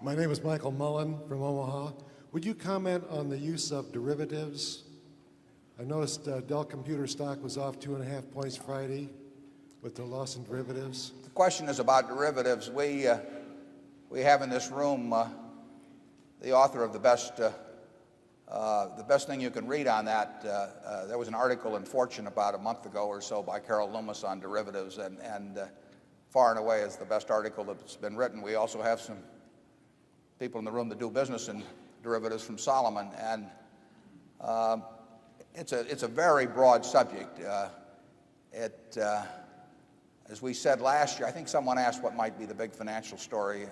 My name is Michael Mullen from Omaha. Would you comment on the use of derivatives? I noticed Dell Computer stock was off 2.5 points Friday with the loss in derivatives. The question is about derivatives. We have in this room the author of the best thing you can read on that. There was an article in Fortune about a month ago or so by Carol Loomis on derivatives, and far and away is the best article that's been written. We also have some people in the room that do business in derivatives from Solomon, and it's a very broad subject. As we said last year, I think someone asked what might be the big financial story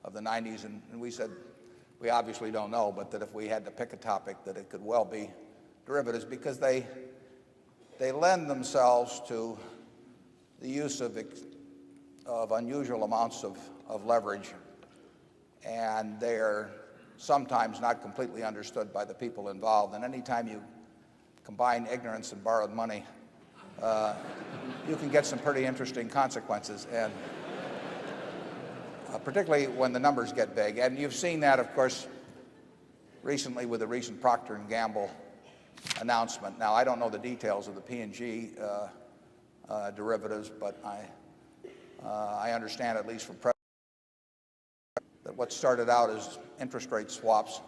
of the 90s, and we said we obviously don't know, but that if we had to pick a topic, that it could well be derivatives, because they lend themselves to the use of unusual amounts of leverage, and they are sometimes not completely understood by the people involved. And anytime you combine ignorance and borrowed money, you can get some pretty interesting consequences, and particularly when the numbers get big. And you've seen that, of course, recently with the recent Procter & Gamble announcement. Now, I don't know the details of the P&G derivatives, but I understand, at least from that what started out as interest rate swaps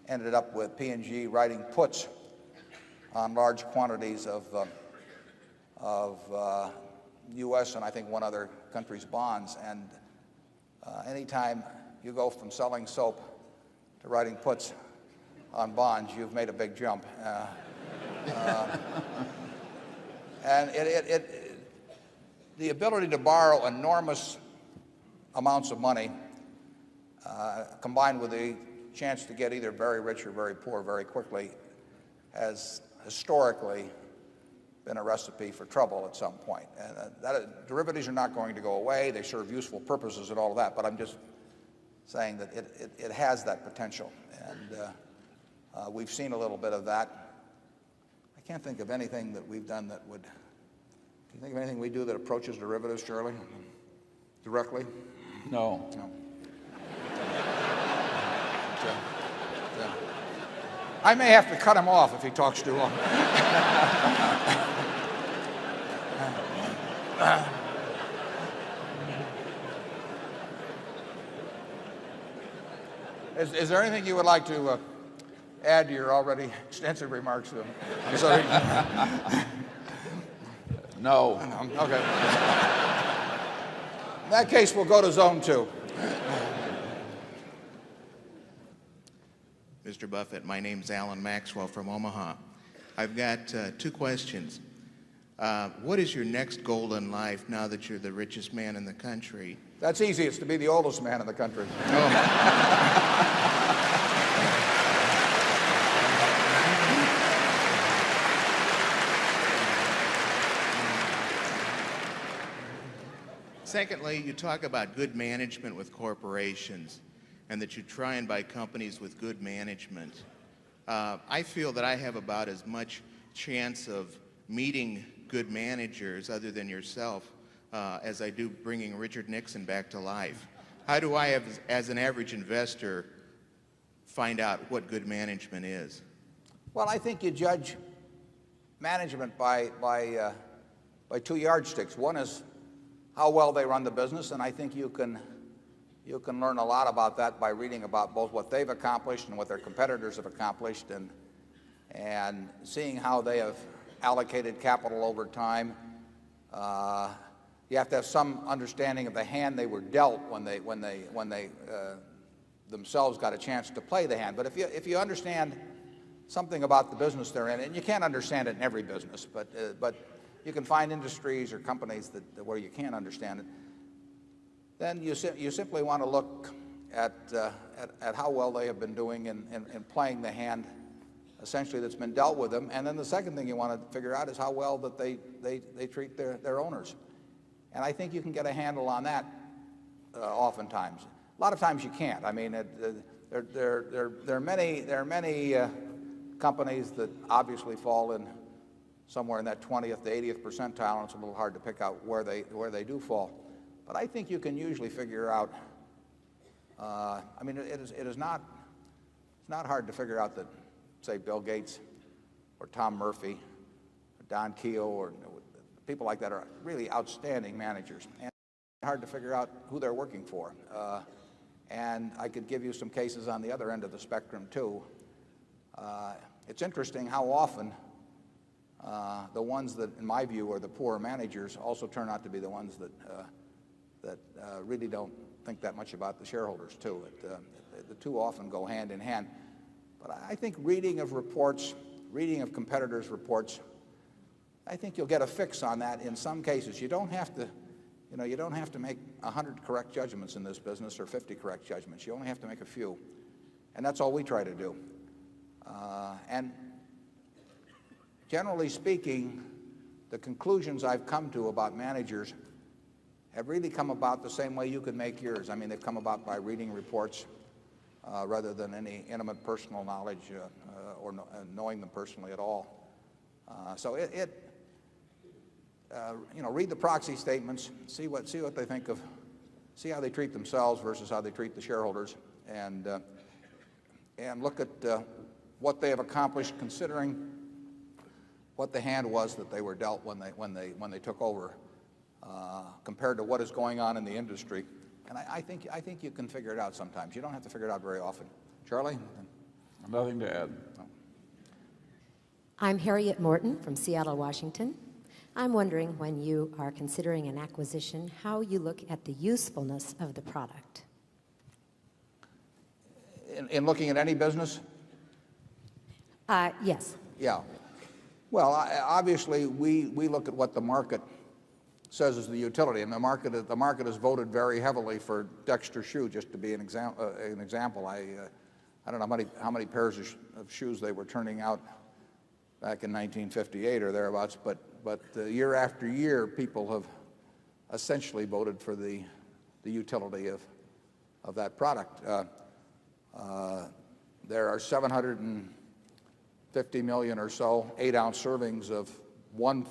ended up with P&G writing puts on large quantities of U.S. and I think one other country's bonds. And anytime you go from selling soap to writing puts on bonds, you've made a big jump. And the ability to borrow enormous amounts of money, combined with the chance to get either very rich or very poor very quickly, has historically been a recipe for trouble at some point. And derivatives are not going to go away. They serve useful purposes and all of that, but I'm just saying that it has that potential. And we've seen a little bit of that. I can't think of anything that we've done that would... Do you think of anything we do that approaches derivatives, Charlie? Directly? No. No. I may have to cut him off if he talks too long. Is there anything you would like to add to your already extensive remarks? I'm sorry. No. Okay. In that case, we'll go to zone 2. Mr. Buffett, my name's Alan Maxwell from Omaha. I've got 2 questions. What is your next goal in life now that you're the richest man in the country? That's easy. It's to be the oldest man in the country. Secondly, you talk about good management with corporations and that you try and buy companies with good management. I feel that I have about as much chance of meeting good managers other than yourself as I do bringing Richard Nixon back to life. How do I, as an average investor, find out what good management is? Well, I think you judge management by 2 yardsticks. One is how well they run the business, and I think you can learn a lot about that by reading about both what they've accomplished and what their competitors have accomplished, and seeing how they have allocated capital over time. You have to have some understanding of the hand they were dealt when they themselves got a chance to play the hand. But if you understand something about the business they're in, and you can't understand it in every business, but you can find industries or companies where you can't understand it, then you simply want to look at how well they have been doing in playing the hand essentially that's been dealt with them. And then the second thing you want to figure out is how well that they treat their owners. And I think you can get a handle on that oftentimes. A lot of times you can't. I mean, there are many companies that obviously fall in somewhere in that 20th to 80th percentile, and it's a little hard to pick out where they do fall. But I think you can usually figure out I mean, it is not, it's not hard to figure out that, say, Bill Gates or Tom Murphy or Don Keogh or people like that are really outstanding managers. And it's hard to figure out who they're working for. And I could give you some cases on the other end of the spectrum, too. It's interesting how often the ones that, in my view, are the poor managers also turn out to be the ones that really don't think that much about the shareholders, too. The two often go hand in hand. But I think reading of reports, reading of competitors' reports, I think you'll get a fix on that in some cases. You don't have to, you don't have to make 100 correct judgments in this business or 50 correct judgments. You only have to make a few. And that's all we try to do. And generally speaking, the conclusions I've come to about managers have really come about the same way you could make yours. I mean, they've come about by reading reports rather than any intimate personal knowledge or knowing them personally at all. So read the proxy statements, see what they think of, see how they treat themselves versus how they treat the shareholders, and look at what they have accomplished considering what the hand was that they were dealt when they took over, compared to what is going on in the industry. And I think you can figure it out sometimes. You don't have to figure it out very often. Charlie? Nothing to add. No. I'm Harriet Morton from Seattle, Washington. I'm wondering, when you are considering an acquisition, how you look at the usefulness of the product. In looking at any business? Yes. Yeah. Well, obviously, we look at what the market says is the utility, and the market has voted very heavily for Dexter shoe, just to be an example. I don't know how many pairs of shoes they were turning out back in 1958 or thereabouts, but year after year, people have essentially voted for the utility of that product. There are 750 million or so 8-ounce servings of one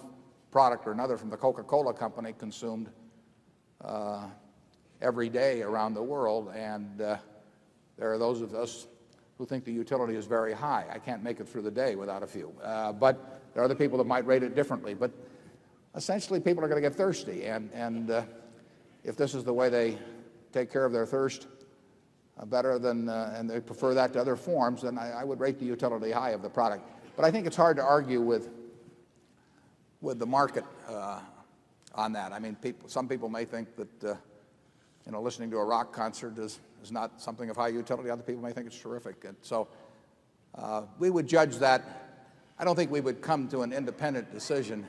product or another from the Coca-Cola company consumed every day around the world, and there are those of us who think the utility is very high. I can't make it through the day without a few. But there are other people that might rate it differently. But essentially, people are going to get thirsty, and if this is the way they take care of their thirst better than, and they prefer that to other forms, then I would rate the utility high of the product. But I think it's hard to argue with the market on that. I mean, some people may think that listening to a rock concert is not something of high utility. Other people may think it's terrific. And so we would judge that. I don't think we would come to an independent decision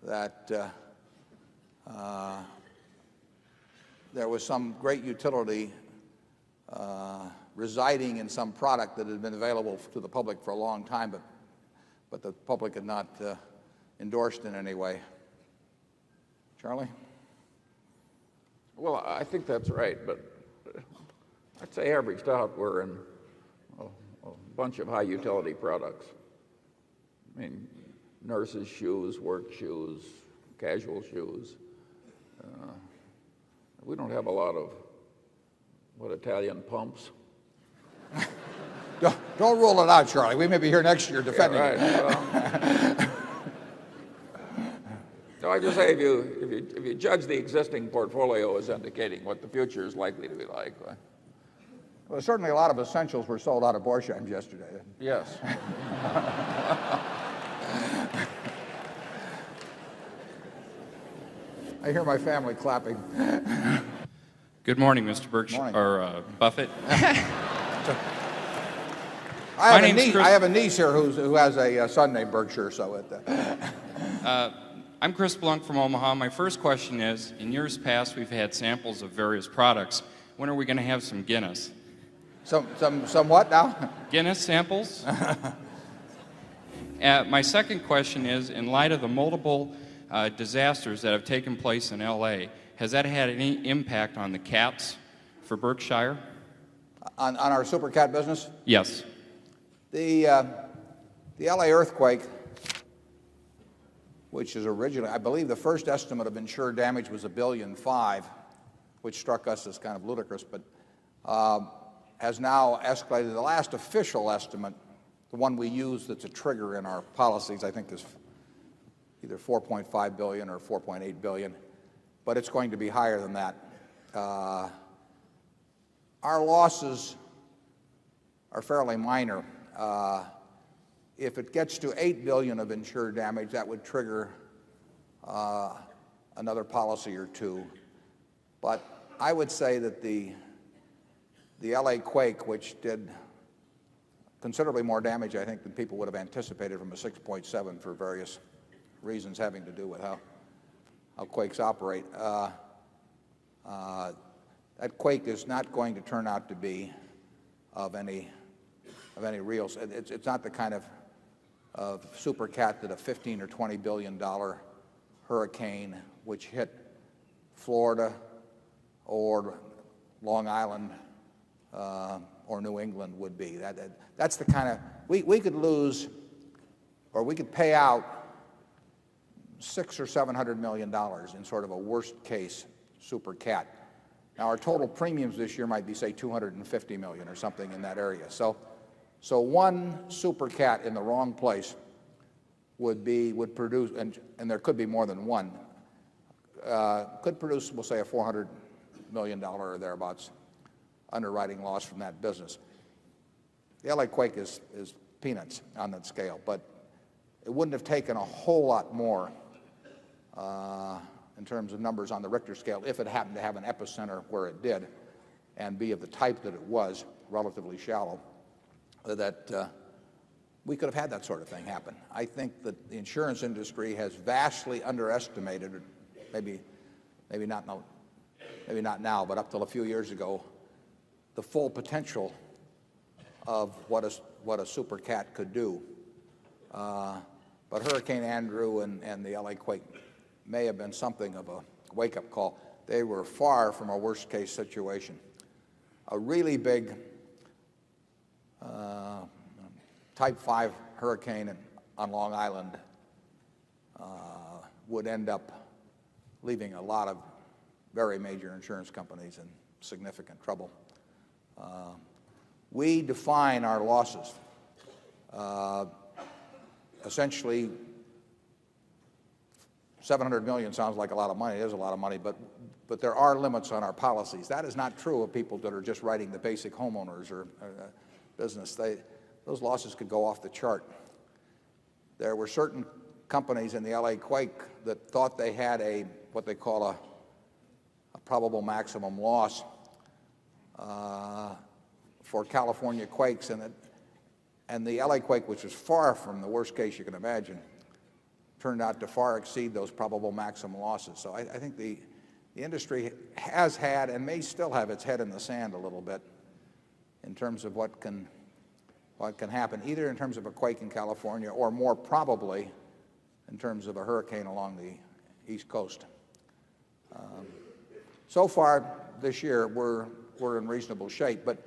that there was some great utility residing in some product that had been available to the public for a long time, but the public had not endorsed in any way. Charlie? Well, I think that's right, but I'd say averaged out, we're in a bunch of high utility products. I mean, nurses' shoes, work shoes, casual shoes. We don't have a lot of Italian pumps. Don't rule it out, Charlie. We may be here next year defending it. Well, no, I just say if you judge the existing portfolio as indicating what the future is likely to be like. Well, certainly a lot of essentials were sold out of Borsheim's yesterday. Yes. I hear my family clapping. Good morning, Mr. Berkshire, Morning. or Buffett. I have a niece here who has a son named Berkshire, so I'm Chris Blunk from Omaha. My first question is, in years past, we've had samples of various products. When are we going to have some Guinness? Some what now? Guinness samples? My second question is, in light of the multiple disasters that have taken place in L.A., has that had any impact on the cats for Berkshire? On our super cat business? Yes. The L.A. earthquake, which is originally, I believe the first estimate of insured damage was $1.5 billion, which struck us as kind of ludicrous, but has now escalated. The last official estimate, the one we use that's a trigger in our policies, I think is either 4.5 billion or 4.8 billion, but it's going to be higher than that. Our losses are fairly minor. If it gets to 8 billion of insured damage, that would trigger another policy or two. But I would say that the LA quake, which did considerably more damage, I think, than people would have anticipated from a 6.7 for various reasons having to do with how quakes operate. That quake is not going to turn out to be of any real. It's not the kind of super cat that a $15 or $20 billion hurricane which hit Florida or Long Island or New England would be. That's the kind of we could lose, or we could pay out $600 or $700 million in sort of a worst case super cat. Now our total premiums this year might be, say, 250 million or something in that area. So one super cat in the wrong place would produce, and there could be more than one, could produce, we'll say, a $400 million or thereabouts underwriting loss from that business. The LA quake is peanuts on that scale, but it wouldn't have taken a whole lot more in terms of numbers on the Richter scale if it happened to have an epicenter where it did and be of the type that it was, relatively shallow, that we could have had that sort of thing happen. I think that the insurance industry has vastly underestimated, maybe not now, but up till a few years ago, the full potential of what a super cat could do. But Hurricane Andrew and the LA quake may have been something of a wake-up call. They were far from a worst-case situation. A really big Type 5 hurricane on Long Island would end up leaving a lot of very major insurance companies in significant trouble. We define our losses. Essentially, 700 million sounds like a lot of money. It is a lot of money, but there are limits on our policies. That is not true of people that are just writing the basic homeowners or business. Those losses could go off the chart. There were certain companies in the LA quake that thought they had what they call a probable maximum loss for California quakes, and the LA quake, which was far from the worst case you can imagine, turned out to far exceed those probable maximum losses. So I think the industry has had and may still have its head in the sand a little bit in terms of what can happen, either in terms of a quake in California or more probably in terms of a hurricane along the East Coast. So far this year, we're in reasonable shape, but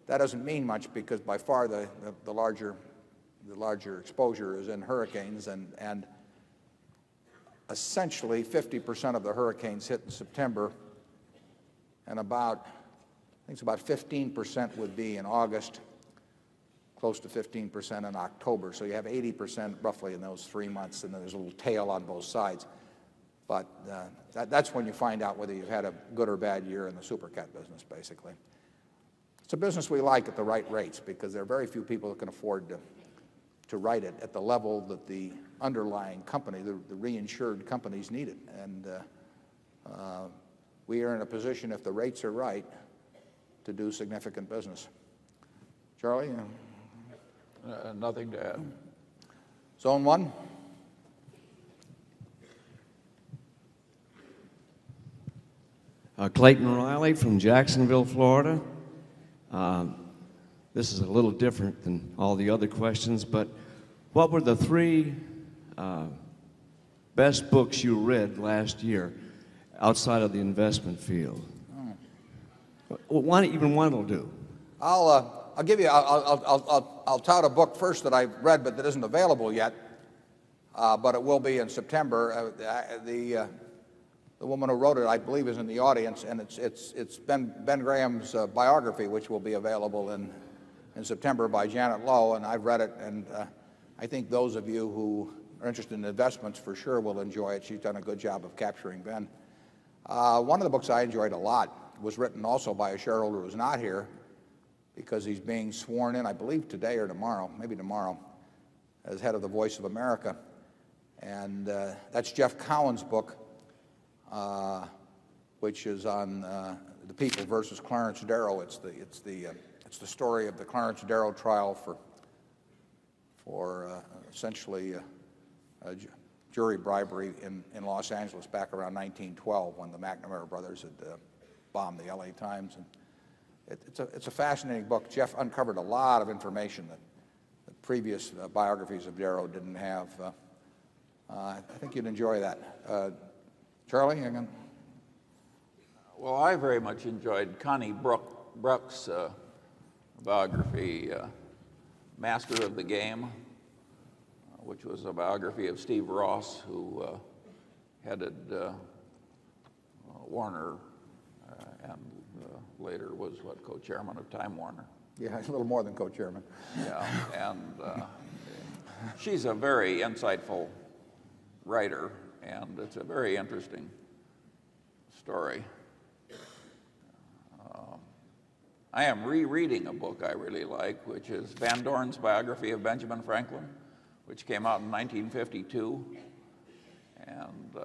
that doesn't mean much because by far the larger exposure is in hurricanes, and essentially 50% of the hurricanes hit in September, and I think it's about 15% would be in August, close to 15% in October. So you have 80% roughly in those 3 months, and then there's a little tail on both sides. But that's when you find out whether you've had a good or bad year in the super cat business, basically. It's a business we like at the right rates because there are very few people that can afford to write it at the level that the underlying company, the reinsured companies, need it. And we are in a position, if the rates are right, to do significant business. Charlie? Nothing to add. Zone 1? Clayton Riley from Jacksonville, Florida. This is a little different than all the other questions, but what were the 3 best books you read last year outside of the investment field? Well, even one will do. I'll give you. I'll tout a book first that I've read, but that isn't available yet. But it will be in September. the woman who wrote it, I believe, is in the audience, and it's Ben Graham's biography, which will be available in September by Janet Lowe, and I've read it, and I think those of you who are interested in investments for sure will enjoy it. She's done a good job of capturing Ben. One of the books I enjoyed a lot was written also by a shareholder who's not here because he's being sworn in, I believe today or tomorrow, maybe tomorrow, as head of the Voice of America. And that's Jeff Cowan's book, which is on the people versus Clarence Darrow. It's the story of the Clarence Darrow trial for essentially jury bribery in Los Angeles back around 1912 when the McNamara brothers had bombed the L.A. Times. And it's a fascinating book. Jeff uncovered a lot of information that previous biographies of Darrow didn't have. I think you'd enjoy that. Charlie? Well, I very much enjoyed Connie Bruck's biography, Master of the Game, which was a biography of Steve Ross, who headed Warner and later was co-chairman of Time Warner. Yeah, a little more than co-chairman. Yeah, and she's a very insightful writer, and it's a very interesting story. I am rereading a book I really like, which is Van Dorn's biography of Benjamin Franklin, which came out in 1952. And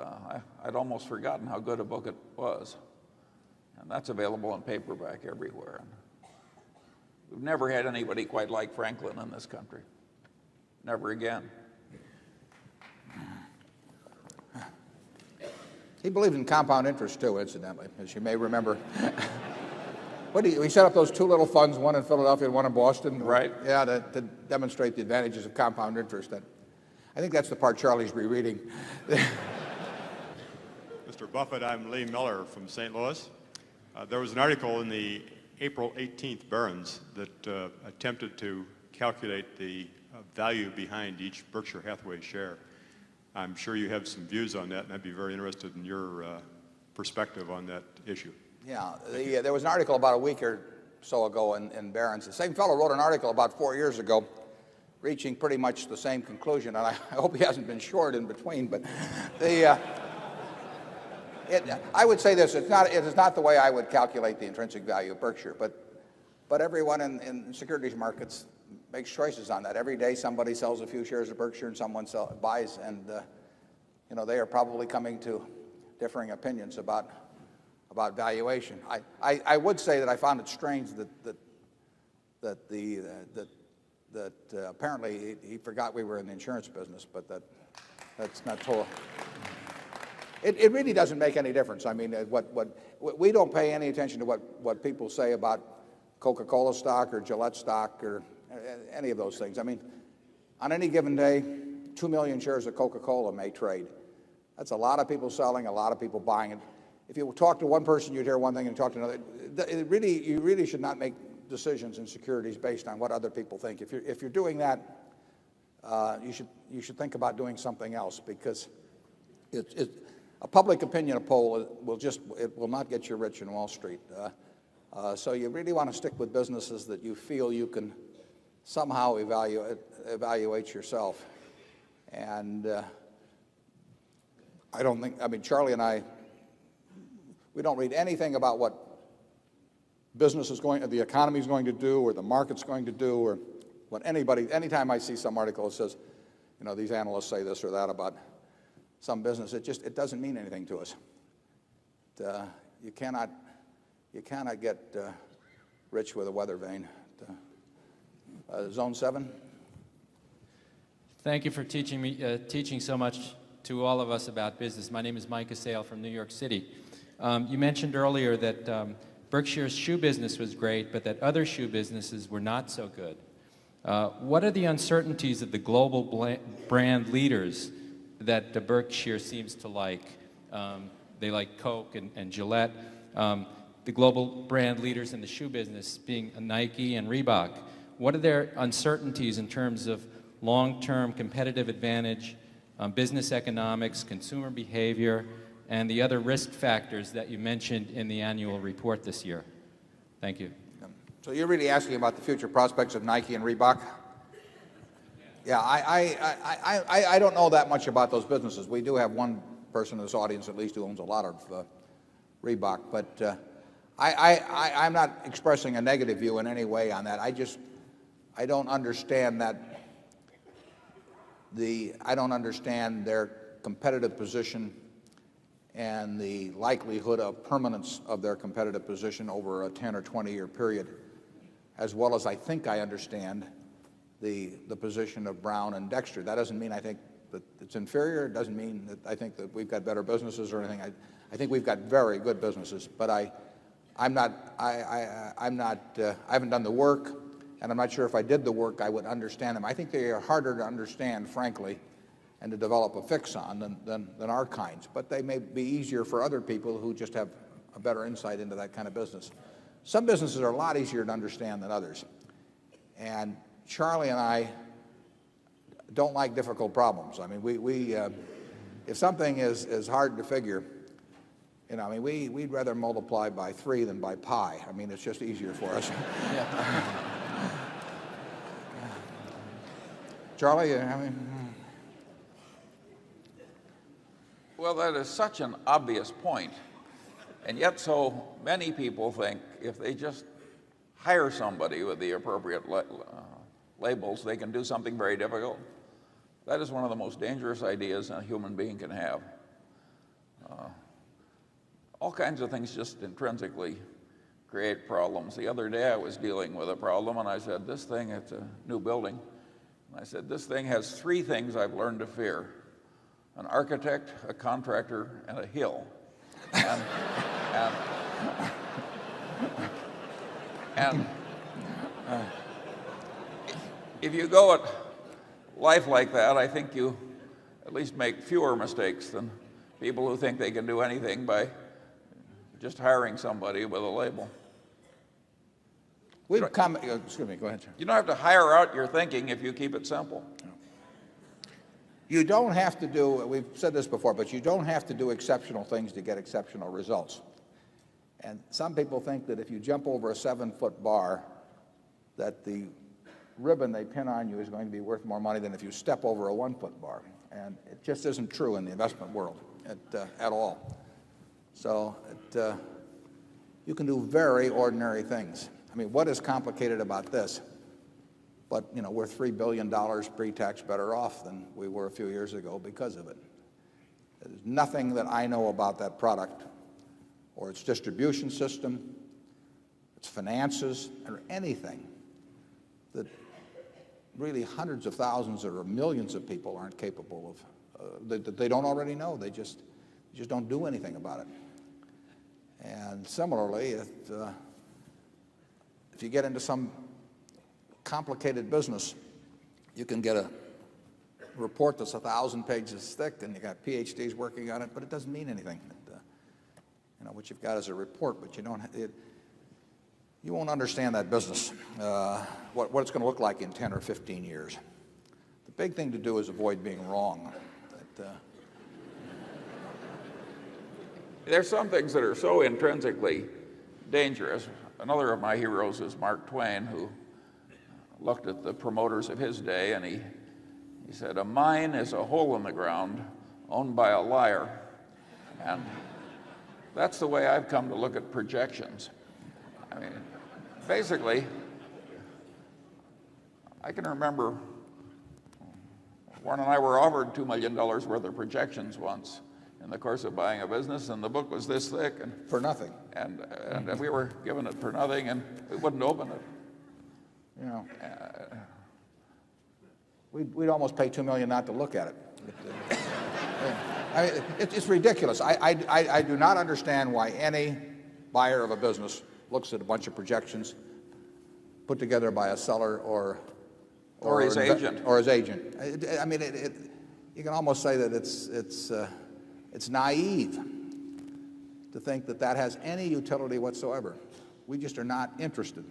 I'd almost forgotten how good a book it was. And that's available in paperback everywhere. We've never had anybody quite like Franklin in this country. Never again. He believed in compound interest, too, incidentally, as you may remember. He set up those two little funds, one in Philadelphia and one in Boston. Right. Yeah, to demonstrate the advantages of compound interest. I think that's the part Charlie's rereading. Mr. Buffett, I'm Lee Miller from St. Louis. There was an article in the April 18th Barron's that attempted to calculate the value behind each Berkshire Hathaway share. I'm sure you have some views on that, and I'd be very interested in your perspective on that issue. Yeah, there was an article about a week or so ago in Barron's. The same fellow wrote an article about 4 years ago reaching pretty much the same conclusion, and I hope he hasn't been short in between, but I would say this, it is not the way I would calculate the intrinsic value of Berkshire, but everyone in securities markets makes choices on that. Every day somebody sells a few shares of Berkshire and someone buys, and they are probably coming to differing opinions about valuation. I would say that I found it strange that apparently he forgot we were in the insurance business, but that's not total. It really doesn't make any difference. I mean, we don't pay any attention to what people say about Coca-Cola stock or Gillette stock or any of those things. I mean, on any given day, 2 million shares of Coca-Cola may trade. That's a lot of people selling, a lot of people buying it. If you talk to one person, you'd hear one thing, and talk to another. You really should not make decisions in securities based on what other people think. If you're doing that, you should think about doing something else, because a public opinion poll will not get you rich in Wall Street. So you really want to stick with businesses that you feel you can somehow evaluate yourself. And Charlie and I, we don't read anything about what the economy is going to do, or the market's going to do, or what anytime I see some article that says, these analysts say this or that about some business, it doesn't mean anything to us. You cannot get rich with a weather vane. Zone 7. Thank you for teaching so much to all of us about business. My name is Mike Assail from New York City. You mentioned earlier that Berkshire's shoe business was great, but that other shoe businesses were not so good. What are the uncertainties of the global brand leaders that Berkshire seems to like? They like Coke and Gillette. The global brand leaders in the shoe business being Nike and Reebok. What are their uncertainties in terms of long-term competitive advantage, business economics, consumer behavior, and the other risk factors that you mentioned in the annual report this year? Thank you. So you're really asking about the future prospects of Nike and Reebok? Yeah, I don't know that much about those businesses. We do have one person in this audience at least who owns a lot of Reebok, but I'm not expressing a negative view in any way on that. I don't understand I don't understand their competitive position and the likelihood of permanence of their competitive position over a 10 or 20-year period, as well as I think I understand the position of Brown and Dexter. That doesn't mean I think that it's inferior. It doesn't mean that I think that we've got better businesses or anything. I think we've got very good businesses, but I haven't done the work, and I'm not sure if I did the work I would understand them. I think they are harder to understand, frankly, and to develop a fix on than our kinds. But they may be easier for other people who just have a better insight into that kind of business. Some businesses are a lot easier to understand than others. And Charlie and I don't like difficult problems. I mean, if something is hard to figure, you know, I mean, we'd rather multiply by 3 than by pi. I mean, it's just easier for us. Charlie, I mean... Well, that is such an obvious point, and yet so many people think if they just hire somebody with the appropriate labels, they can do something very difficult. That is one of the most dangerous ideas a human being can have. All kinds of things just intrinsically create problems. The other day I was dealing with a problem, and I said, this thing, it's a new building. And I said, this thing has 3 things I've learned to fear: an architect, a contractor, and a hill. And if you go at life like that, I think you at least make fewer mistakes than people who think they can do anything by just hiring somebody with a label. Excuse me, go ahead, sir. You don't have to hire out your thinking if you keep it simple. You don't have to do, we've said this before, but you don't have to do exceptional things to get exceptional results. And some people think that if you jump over a 7-foot bar, that the ribbon they pin on you is going to be worth more money than if you step over a 1-foot bar. And it just isn't true in the investment world at all. So you can do very ordinary things. I mean, what is complicated about this? But, you know, we're $3 billion pre-tax better off than we were a few years ago because of it. There's nothing that I know about that product or its distribution system, its finances, or anything that really hundreds of thousands or millions of people aren't capable of, that they don't already know. They just don't do anything about it. And similarly, if you get into some complicated business, you can get a report that's 1,000 pages thick, and you got PhDs working on it, but it doesn't mean anything. You know, what you've got is a report, but you won't understand that business, what it's going to look like in 10 or 15 years. The big thing to do is avoid being wrong. There's some things that are so intrinsically dangerous. Another of my heroes is Mark Twain, who looked at the promoters of his day, and he said, a mine is a hole in the ground owned by a liar. And that's the way I've come to look at projections. I mean, basically, I can remember Warren and I were offered $2 million worth of projections once in the course of buying a business, and the book was this thick. And for nothing. And we were given it for nothing, and we wouldn't open it. You know, we'd almost pay $2 million not to look at it. I mean, it's ridiculous. I do not understand why any buyer of a business looks at a bunch of projections put together by a seller or his agent. Or his agent. I mean, you can almost say that it's naive to think that that has any utility whatsoever. We just are not interested.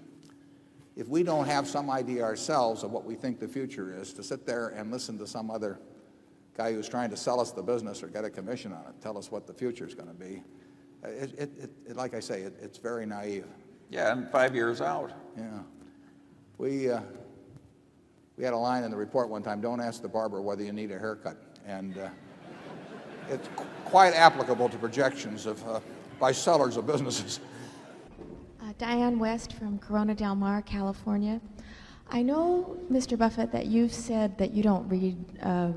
If we don't have some idea ourselves of what we think the future is, to sit there and listen to some other guy who's trying to sell us the business or get a commission on it, tell us what the future is going to be. Like I say, it's very naive. Yeah, and 5 years out. Yeah. We had a line in the report one time, don't ask the barber whether you need a haircut. And it's quite applicable to projections by sellers of businesses. Diane West from Corona Del Mar, California. I know, Mr. Buffett, that you've said that you don't read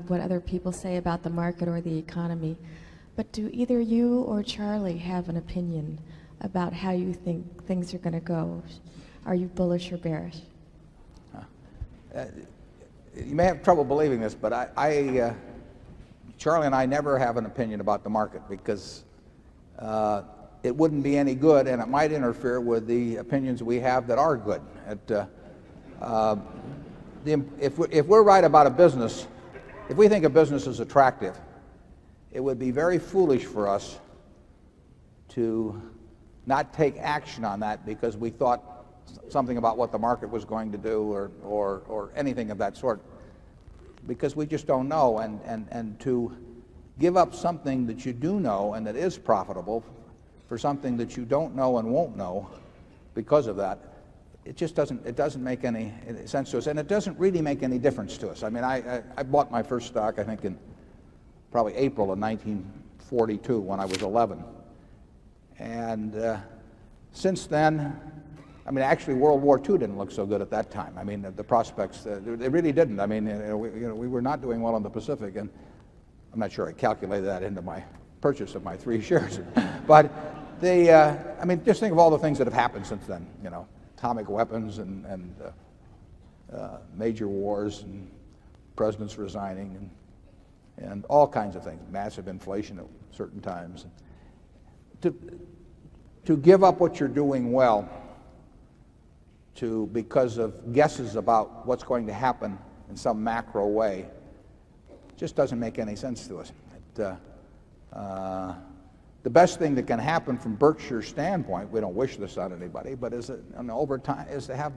what other people say about the market or the economy, but do either you or Charlie have an opinion about how you think things are going to go? Are you bullish or bearish? You may have trouble believing this, but Charlie and I never have an opinion about the market because it wouldn't be any good, and it might interfere with the opinions we have that are good. If we're right about a business, if we think a business is attractive, it would be very foolish for us to not take action on that because we thought something about what the market was going to do or anything of that sort, because we just don't know. And to give up something that you do know and that is profitable for something that you don't know and won't know because of that, it just doesn't make any sense to us, and it doesn't really make any difference to us. I mean, I bought my first stock, I think, in probably April of 1942 when I was 11. And since then, I mean, actually, World War II didn't look so good at that time. I mean, the prospects, they really didn't. I mean, we were not doing well in the Pacific, and I'm not sure I calculated that into my purchase of my 3 shares. But I mean, just think of all the things that have happened since then, atomic weapons and major wars and presidents resigning and all kinds of things, massive inflation at certain times. To give up what you're doing well because of guesses about what's going to happen in some macro way just doesn't make any sense to us. The best thing that can happen from Berkshire's standpoint, we don't wish this on anybody, but over time, is to have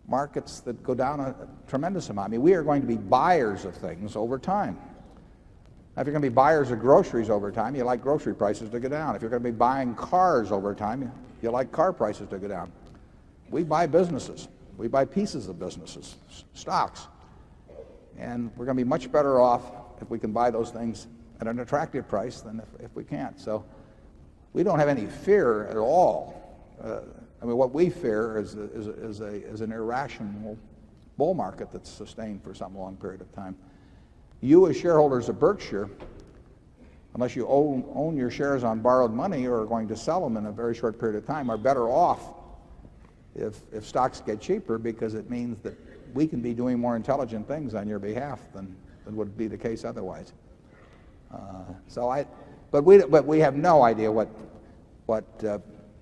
markets that go down a tremendous amount. I mean, we are going to be buyers of things over time. Now, if you're going to be buyers of groceries over time, you like grocery prices to go down. If you're going to be buying cars over time, you like car prices to go down. We buy businesses. We buy pieces of businesses, stocks. And we're going to be much better off if we can buy those things at an attractive price than if we can't. So we don't have any fear at all. I mean, what we fear is an irrational bull market that's sustained for some long period of time. You as shareholders of Berkshire, unless you own your shares on borrowed money or are going to sell them in a very short period of time, are better off if stocks get cheaper, because it means that we can be doing more intelligent things on your behalf than would be the case otherwise. But we have no idea what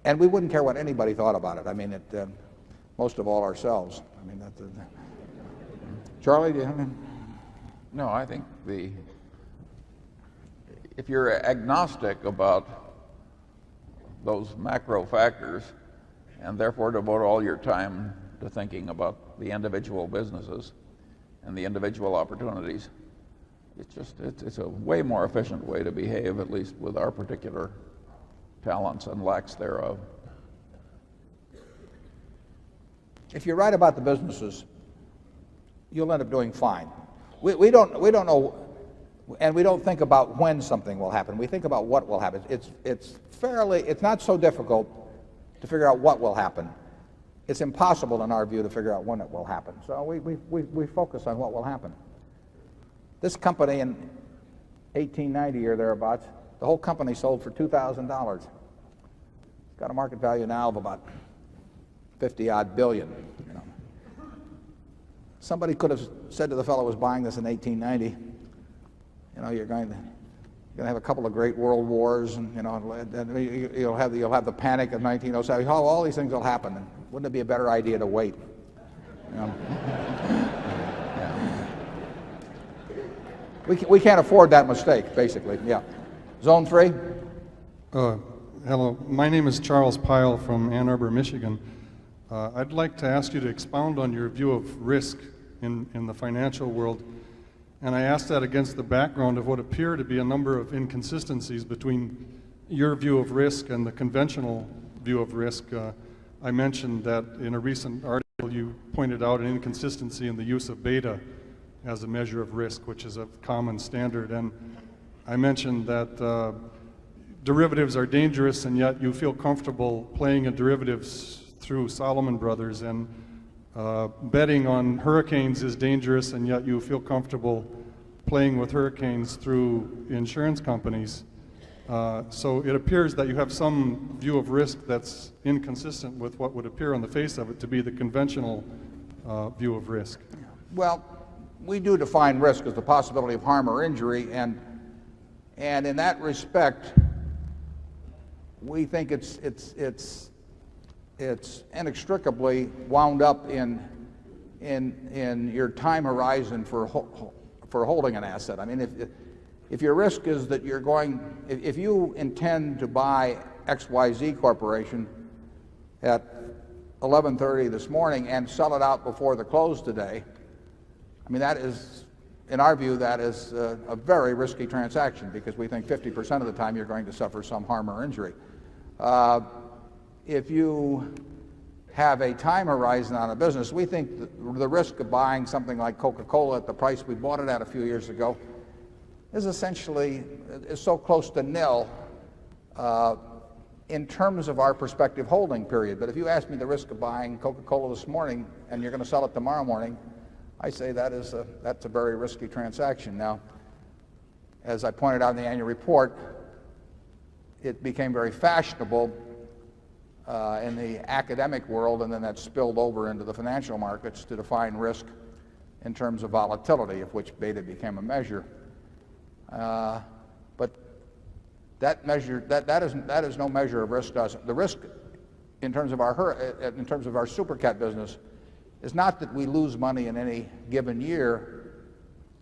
and we wouldn't care what anybody thought about it. I mean, most of all ourselves. I mean, Charlie, do you have any? No, I think if you're agnostic about those macro factors and therefore devote all your time to thinking about the individual businesses and the individual opportunities, it's a way more efficient way to behave, at least with our particular talents and lacks thereof. If you're right about the businesses, you'll end up doing fine. We don't know, and we don't think about when something will happen. We think about what will happen. It's not so difficult to figure out what will happen. It's impossible, in our view, to figure out when it will happen. So we focus on what will happen. This company in 1890 or thereabouts, the whole company sold for $2,000. It's got a market value now of about 50-odd billion. Somebody could have said to the fellow who was buying this in 1890, you're going to have a couple of great world wars, and you'll have the panic of 1907. All these things will happen. And wouldn't it be a better idea to wait? We can't afford that mistake, basically. Yeah. Zone 3. Hello. My name is Charles Pyle from Ann Arbor, Michigan. I'd like to ask you to expound on your view of risk in the financial world. And I asked that against the background of what appear to be a number of inconsistencies between your view of risk and the conventional view of risk. I mentioned that in a recent article you pointed out an inconsistency in the use of beta as a measure of risk, which is a common standard. And I mentioned that derivatives are dangerous, and yet you feel comfortable playing in derivatives through Salomon Brothers, and betting on hurricanes is dangerous, and yet you feel comfortable playing with hurricanes through insurance companies. So it appears that you have some view of risk that's inconsistent with what would appear on the face of it to be the conventional view of risk. Well, we do define risk as the possibility of harm or injury, and in that respect, we think it's inextricably wound up in your time horizon for holding an asset. I mean, if your risk is that you're going, if you intend to buy XYZ Corporation at 11:30 this morning and sell it out before the close today, I mean, that is, in our view, that is a very risky transaction, because we think 50% of the time you're going to suffer some harm or injury. If you have a time horizon on a business, we think the risk of buying something like Coca-Cola at the price we bought it at a few years ago is essentially so close to nil in terms of our prospective holding period. But if you ask me the risk of buying Coca-Cola this morning and you're going to sell it tomorrow morning, I say that's a very risky transaction. Now, as I pointed out in the annual report, it became very fashionable in the academic world, and then that spilled over into the financial markets, to define risk in terms of volatility, of which beta became a measure. But that is no measure of risk. The risk in terms of our super cat business is not that we lose money in any given year.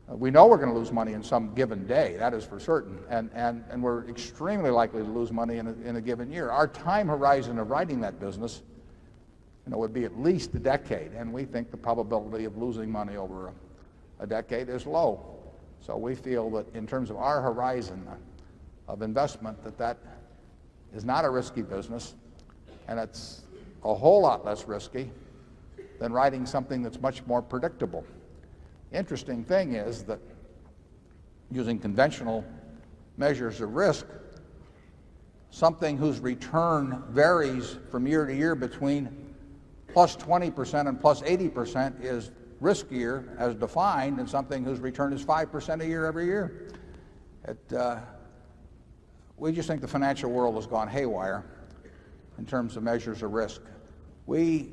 We know we're going to lose money in some given day, that is for certain, and we're extremely likely to lose money in a given year. Our time horizon of writing that business, would be at least a decade, and we think the probability of losing money over a decade is low. So we feel that in terms of our horizon of investment, that is not a risky business, and it's a whole lot less risky than writing something that's much more predictable. The interesting thing is that using conventional measures of risk, something whose return varies from year to year between plus 20% and plus 80% is riskier as defined than something whose return is 5% a year every year. We just think the financial world has gone haywire in terms of measures of risk. We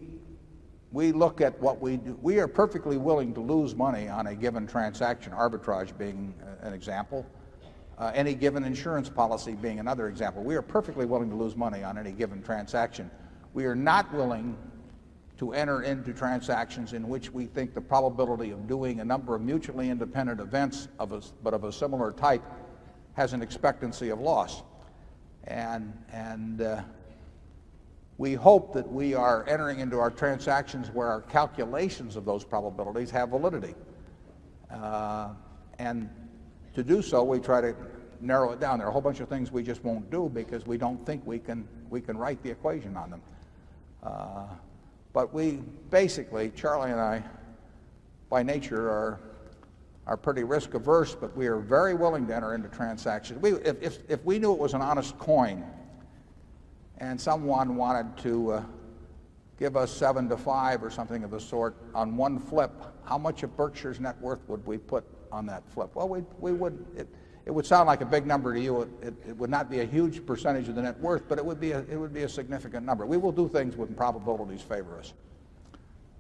look at what we do. We are perfectly willing to lose money on a given transaction, arbitrage being an example, any given insurance policy being another example. We are perfectly willing to lose money on any given transaction. We are not willing to enter into transactions in which we think the probability of doing a number of mutually independent events but of a similar type has an expectancy of loss. And we hope that we are entering into our transactions where our calculations of those probabilities have validity. And to do so, we try to narrow it down. There are a whole bunch of things we just won't do because we don't think we can write the equation on them. But we basically, Charlie and I, by nature, are pretty risk averse, but we are very willing to enter into transactions. If we knew it was an honest coin and someone wanted to give us 7 to 5 or something of the sort on one flip, how much of Berkshire's net worth would we put on that flip? Well, we would. It would sound like a big number to you. It would not be a huge percentage of the net worth, but it would be a significant number. We will do things when probabilities favor us.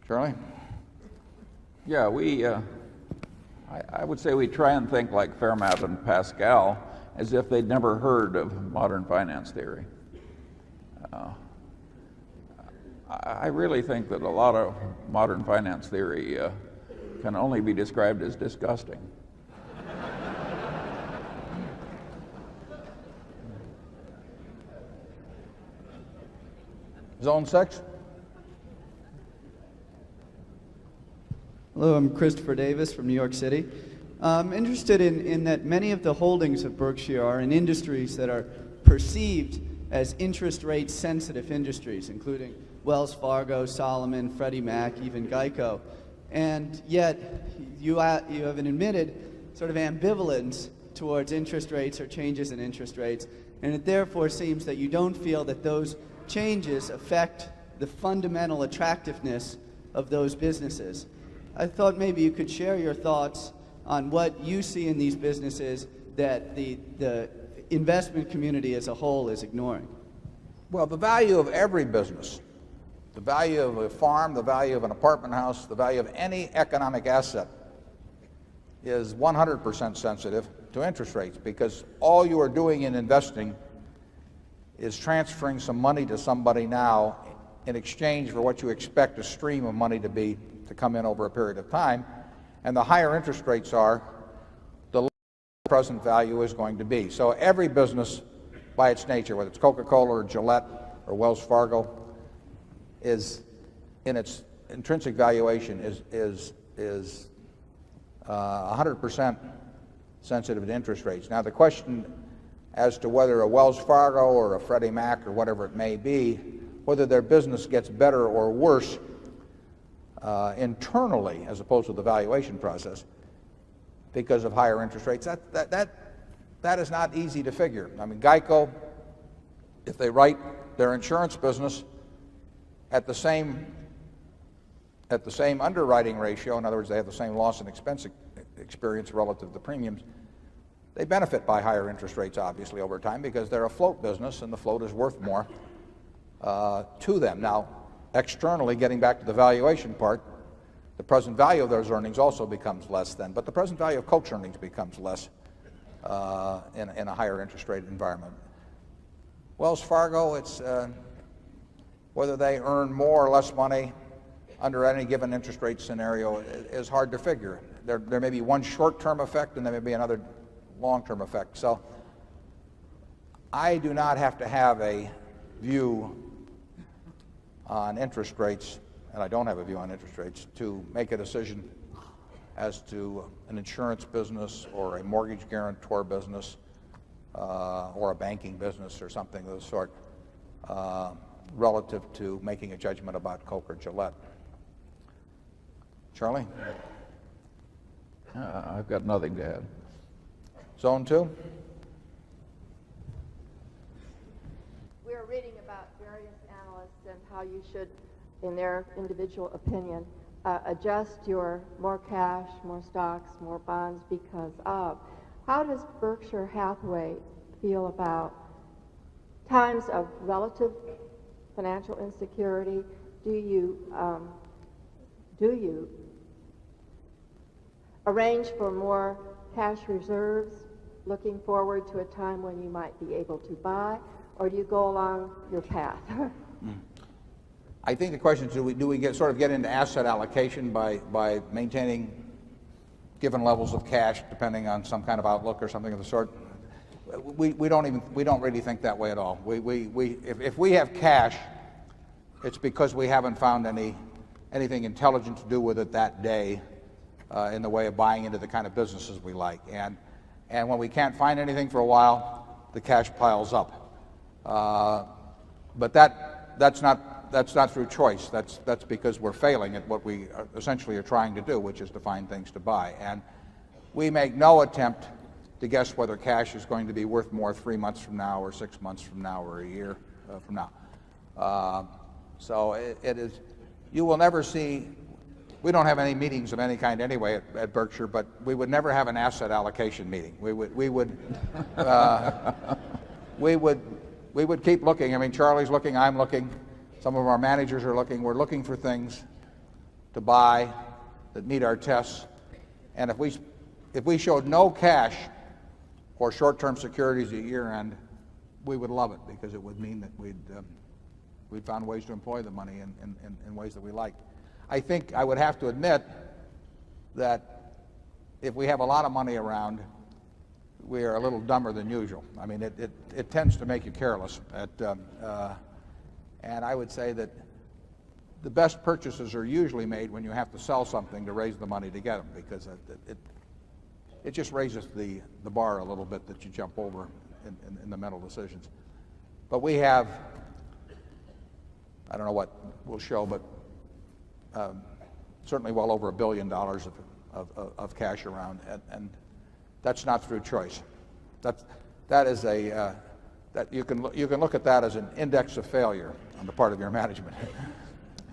Charlie? Yeah, I would say we try and think like Fermat and Pascal, as if they'd never heard of modern finance theory. I really think that a lot of modern finance theory can only be described as disgusting. Zone 6. Hello, I'm Christopher Davis from New York City. I'm interested in that many of the holdings of Berkshire are in industries that are perceived as interest rate sensitive industries, including Wells Fargo, Solomon, Freddie Mac, even Geico. And yet you have an admitted sort of ambivalence towards interest rates or changes in interest rates, and it therefore seems that you don't feel that those changes affect the fundamental attractiveness of those businesses. I thought maybe you could share your thoughts on what you see in these businesses that the investment community as a whole is ignoring. Well, the value of every business, the value of a farm, the value of an apartment house, the value of any economic asset is 100% sensitive to interest rates, because all you are doing in investing is transferring some money to somebody now in exchange for what you expect a stream of money to come in over a period of time. And the higher interest rates are, the lower the present value is going to be. So every business by its nature, whether it's Coca-Cola or Gillette or Wells Fargo, is in its intrinsic valuation is 100% sensitive to interest rates. Now the question as to whether a Wells Fargo or a Freddie Mac or whatever it may be, whether their business gets better or worse internally as opposed to the valuation process because of higher interest rates, that is not easy to figure. I mean, Geico, if they write their insurance business at the same underwriting ratio, in other words, they have the same loss and expense experience relative to premiums, they benefit by higher interest rates, obviously, over time, because they're a float business and the float is worth more to them. Now, externally, getting back to the valuation part, the present value of those earnings also becomes less then, but the present value of Coke's earnings becomes less in a higher interest rate environment. Wells Fargo, it's whether they earn more or less money under any given interest rate scenario is hard to figure. There may be one short-term effect and there may be another long-term effect. So I do not have to have a view on interest rates, and I don't have a view on interest rates, to make a decision as to an insurance business or a mortgage guarantor business or a banking business or something of the sort relative to making a judgment about Coke or Gillette. Charlie? I've got nothing to add. Zone 2? We are reading about various analysts and how you should, in their individual opinion, adjust your more cash, more stocks, more bonds because of. How does Berkshire Hathaway feel about times of relative financial insecurity? Do you arrange for more cash reserves looking forward to a time when you might be able to buy, or do you go along your path? I think the question is, do we get into asset allocation by maintaining given levels of cash depending on some kind of outlook or something of the sort? We don't really think that way at all. If we have cash, it's because we haven't found anything intelligent to do with it that day in the way of buying into the kind of businesses we like. And when we can't find anything for a while, the cash piles up. But that's not through choice. That's because we're failing at what we essentially are trying to do, which is to find things to buy. And we make no attempt to guess whether cash is going to be worth more 3 months from now or 6 months from now or a year from now. So it is, you will never see, we don't have any meetings of any kind anyway at Berkshire, but we would never have an asset allocation meeting. We would keep looking. I mean, Charlie's looking, I'm looking, some of our managers are looking. We're looking for things to buy that meet our tests. And if we showed no cash or short-term securities at year-end, we would love it, because it would mean that we'd found ways to employ the money in ways that we like. I think I would have to admit that if we have a lot of money around, we are a little dumber than usual. I mean, it tends to make you careless. And I would say that the best purchases are usually made when you have to sell something to raise the money to get them, because it just raises the bar a little bit that you jump over in the mental decisions. But we have, I don't know what we'll show, but certainly well over $1 billion of cash around, and that's not through choice. That is that you can look at that as an index of failure on the part of your management.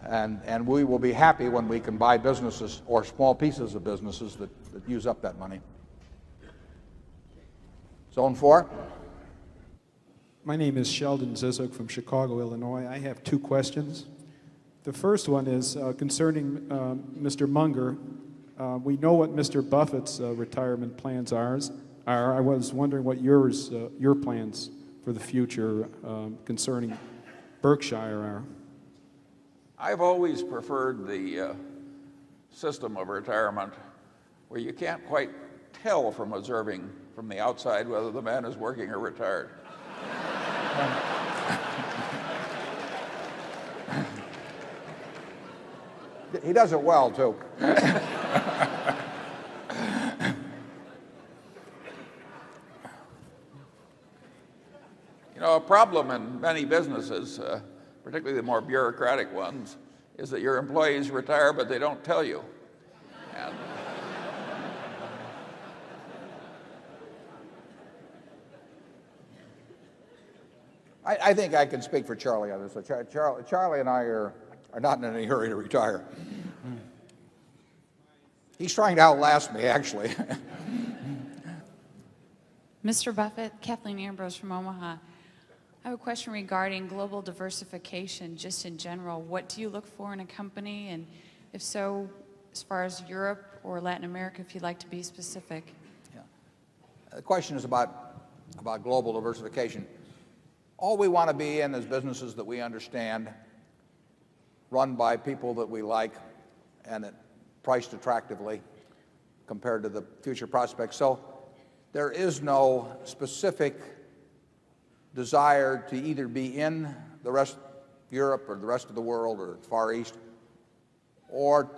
And we will be happy when we can buy businesses or small pieces of businesses that use up that money. Zone 4. My name is Sheldon Zizek from Chicago, Illinois. I have two questions. The first one is concerning Mr. Munger. We know what Mr. Buffett's retirement plans are. I was wondering what your plans for the future concerning Berkshire are. I've always preferred the system of retirement where you can't quite tell from observing from the outside whether the man is working or retired. He does it well, too. You know, a problem in many businesses, particularly the more bureaucratic ones, is that your employees retire, but they don't tell you. And I think I can speak for Charlie on this. Charlie and I are not in any hurry to retire. He's trying to outlast me, actually. Mr. Buffett, Kathleen Ambrose from Omaha. I have a question regarding global diversification, just in general. What do you look for in a company? And if so, as far as Europe or Latin America, if you'd like to be specific. Yeah. The question is about global diversification. All we want to be in is businesses that we understand, run by people that we like, and priced attractively compared to the future prospects. So there is no specific desire to either be in the rest Europe or the rest of the world or Far East, or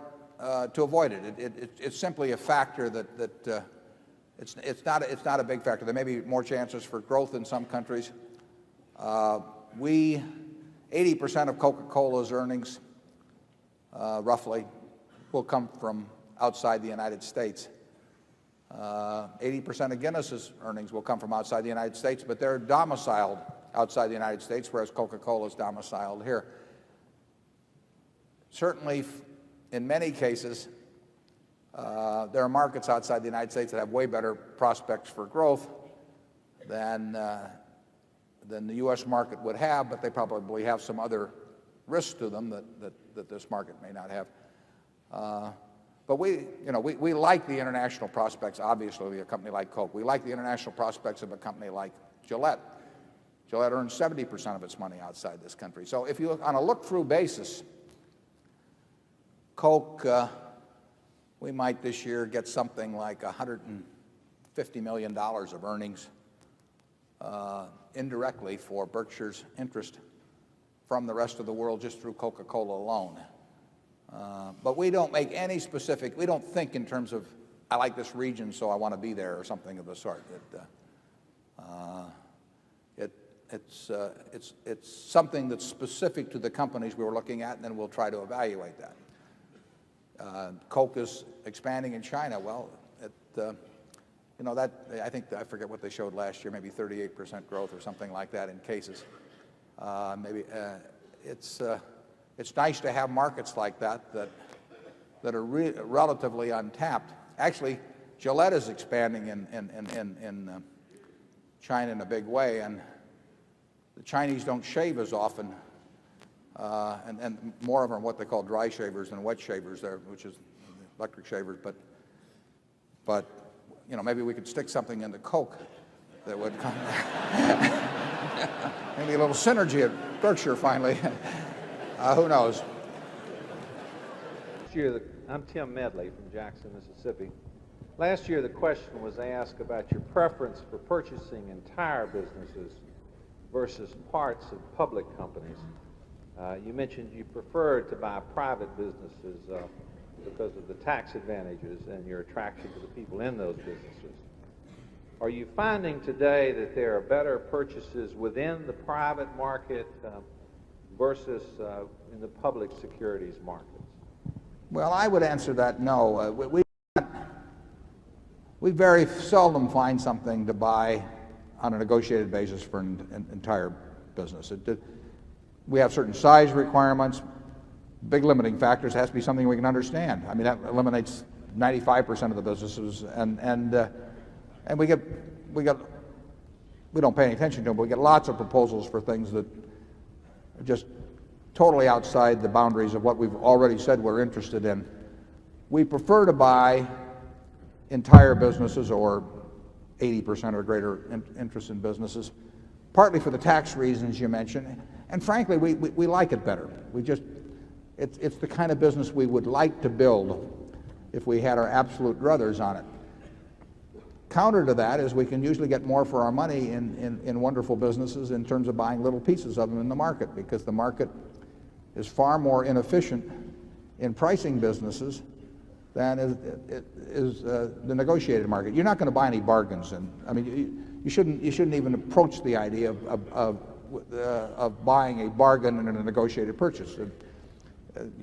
to avoid it. It's simply a factor that it's not a big factor. There may be more chances for growth in some countries. 80% of Coca-Cola's earnings, roughly, will come from outside the United States. 80% of Guinness's earnings will come from outside the United States, but they're domiciled outside the United States, whereas Coca-Cola is domiciled here. Certainly, in many cases, there are markets outside the United States that have way better prospects for growth than the U.S. market would have, but they probably have some other risks to them that this market may not have. But we like the international prospects, obviously, of a company like Coke. We like the international prospects of a company like Gillette. Gillette earns 70% of its money outside this country. So if you look on a look-through basis, Coke, we might this year get something like $150 million of earnings indirectly for Berkshire's interest from the rest of the world just through Coca-Cola alone. But we don't make any specific, we don't think in terms of, I like this region so I want to be there or something of the sort. It's something that's specific to the companies we were looking at, and then we'll try to evaluate that. Coke is expanding in China. Well, I think, I forget what they showed last year, maybe 38% growth or something like that in cases. It's nice to have markets like that are relatively untapped. Actually, Gillette is expanding in China in a big way, and the Chinese don't shave as often, and more of them are what they call dry shavers than wet shavers there, which is electric shavers. But maybe we could stick something into Coke that would come. Maybe a little synergy at Berkshire finally. Who knows? I'm Tim Medley from Jackson, Mississippi. Last year, the question was asked about your preference for purchasing entire businesses versus parts of public companies. You mentioned you preferred to buy private businesses. because of the tax advantages and your attraction to the people in those businesses. Are you finding today that there are better purchases within the private market versus in the public securities markets? Well, I would answer that no. We very seldom find something to buy on a negotiated basis for an entire business. We have certain size requirements, big limiting factors. It has to be something we can understand. I mean, that eliminates 95% of the businesses, and we don't pay any attention to them, but we get lots of proposals for things that are just totally outside the boundaries of what we've already said we're interested in. We prefer to buy entire businesses or 80% or greater interest in businesses, partly for the tax reasons you mentioned, and frankly, we like it better. It's the kind of business we would like to build if we had our absolute druthers on it. Counter to that is we can usually get more for our money in wonderful businesses in terms of buying little pieces of them in the market, because the market is far more inefficient in pricing businesses than is the negotiated market. You're not going to buy any bargains, and I mean you shouldn't even approach the idea of buying a bargain in a negotiated purchase.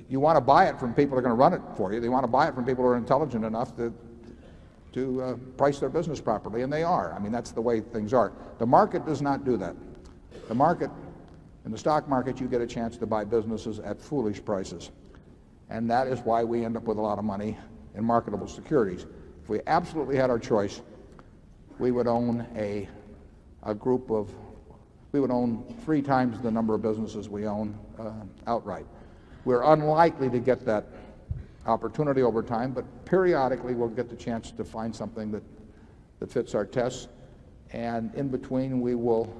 You want to buy it from people who are going to run it for you. You want to buy it from people who are intelligent enough to price their business properly, and they are. I mean, that's the way things are. The market does not do that. The market, in the stock market, you get a chance to buy businesses at foolish prices, and that is why we end up with a lot of money in marketable securities. If we absolutely had our choice, we would own we would own 3 times the number of businesses we own outright. We're unlikely to get that opportunity over time, but periodically we'll get the chance to find something that fits our tests, and in between we will,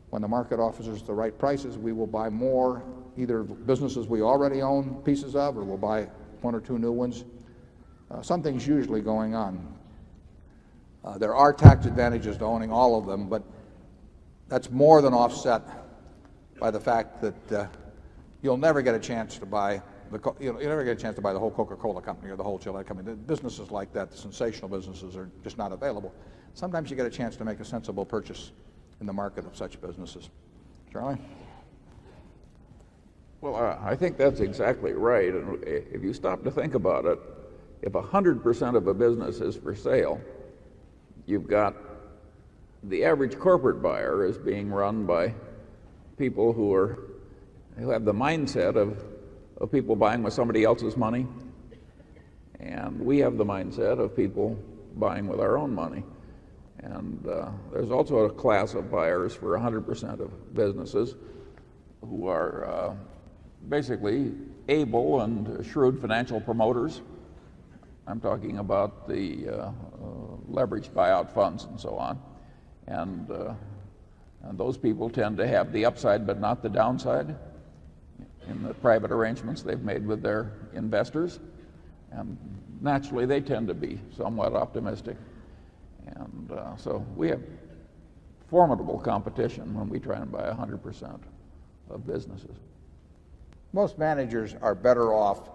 when the market offers us the right prices, we will buy more, either businesses we already own pieces of, or we'll buy 1 or 2 new ones. Something's usually going on. There are tax advantages to owning all of them, but that's more than offset by the fact that you'll never get a chance to buy you'll never get a chance to buy the whole Coca-Cola company or the whole Gillette company. The businesses like that, the sensational businesses, are just not available. Sometimes you get a chance to make a sensible purchase in the market of such businesses. Charlie? Well, I think that's exactly right. And if you stop to think about it, if 100% of a business is for sale, you've got the average corporate buyer is being run by people who have the mindset of people buying with somebody else's money, and we have the mindset of people buying with our own money. And there's also a class of buyers for 100% of businesses who are basically able and shrewd financial promoters. I'm talking about the leveraged buyout funds and so on. And those people tend to have the upside but not the downside in the private arrangements they've made with their investors. And naturally, they tend to be somewhat optimistic. And so we have formidable competition when we try and buy 100% of businesses. Most managers are better off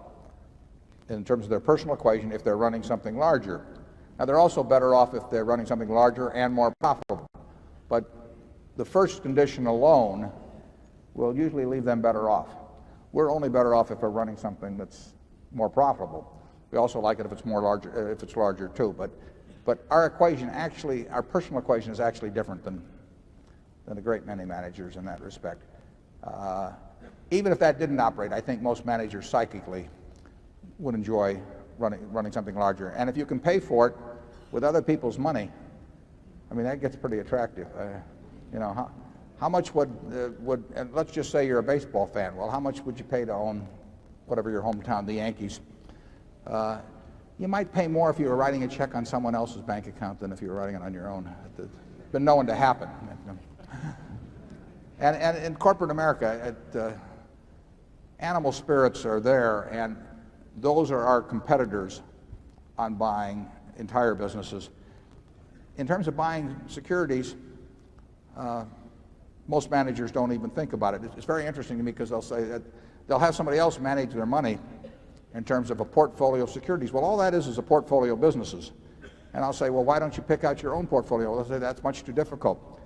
in terms of their personal equation if they're running something larger. Now, they're also better off if they're running something larger and more profitable. But the first condition alone will usually leave them better off. We're only better off if we're running something that's more profitable. We also like it if it's larger too. But our equation actually, our personal equation is actually different than a great many managers in that respect. Even if that didn't operate, I think most managers psychically would enjoy running something larger. And if you can pay for it with other people's money, I mean, that gets pretty attractive. You know, how much would and let's just say you're a baseball fan. Well, how much would you pay to own whatever your hometown, the Yankees? You might pay more if you were writing a check on someone else's bank account than if you were writing it on your own. It's been known to happen. And in corporate America, animal spirits are there, and those are our competitors on buying entire businesses. In terms of buying securities, most managers don't even think about it. It's very interesting to me because they'll say that they'll have somebody else manage their money, in terms of a portfolio of securities. Well, all that is a portfolio of businesses. And I'll say, well, why don't you pick out your own portfolio? They'll say, that's much too difficult.